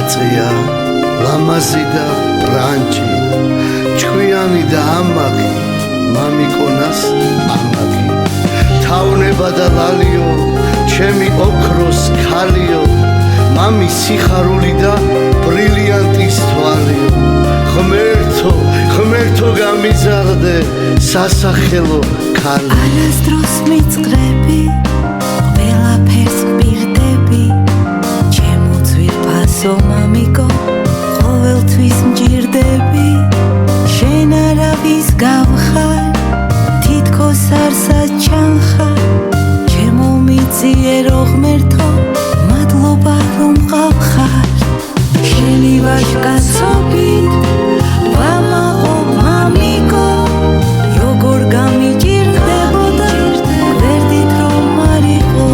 მიწია ლამაზი და ბრანჭი ჭკვიანი და ამაგი მამიკონას ამაგი თავნება და ლალიო ჩემი ოქროს ქალიო მამი სიხარული და ბრილიანტის თვალიო ღმერთო გამიზარდე სასახელო ქალი არასდროს მიწყრები ყველაფერს პირდები ჩემო ძვირფასო მამიკო ყოველთვის მჭირდები შენ არავის გავხარ თითქოს არსად ჩანხარ ჩემო მიწიერო ღმერთო მადლობა რომ მყავხარ შენი ვაჟკაცობით ვამაყო მამიკო როგორ გამიჭირდებოდა გვერდით რომ არიყო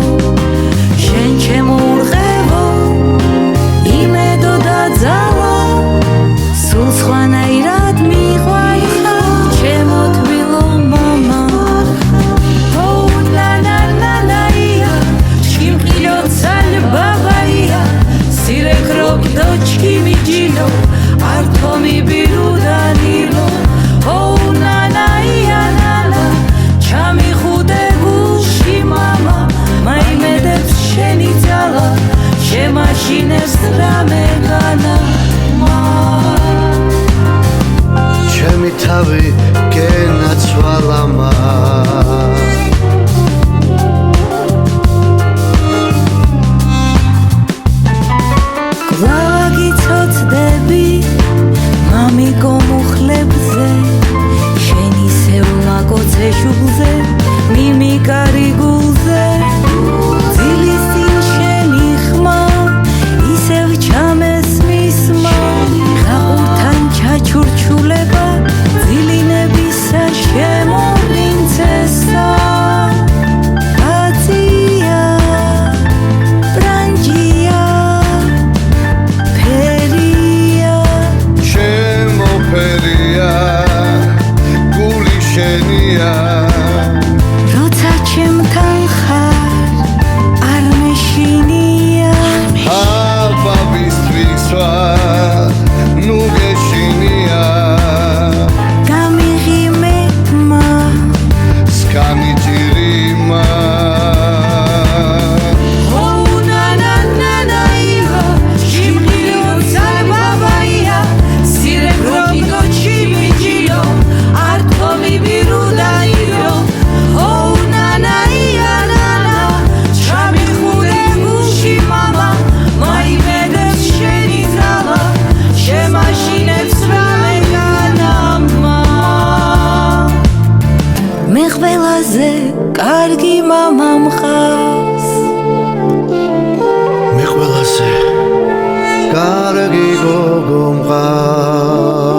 შენ ჩემო ურყევო იმედო და ძალა სულ სხვანაირად მიყვარხარ ჩემო თბილო მამა Дочки видело, артоми беру данило. О, на, чами худе гуши мама, май медет шени тяла, че машине страме гана ма. Чеми тави гена цвалама. მამიკო მუხლებზე შენი სევლა კოცე შუბლზე მიმიკარი გულზე ძილის წინ შენი ხმა ისევ ჩამესმის მა გაყურთან ჩაჩურჩულება ძილინებისა შემო პრინცესა როცა ჩემთან ხარ არ მეშინია აბაბისთვის ვარ ნუ გეშინია გამიღიმემა სკანი ჭირიმა მე ყველაზე კარგი მამა მყავს მე ყველაზე კარგი გოგო მყავს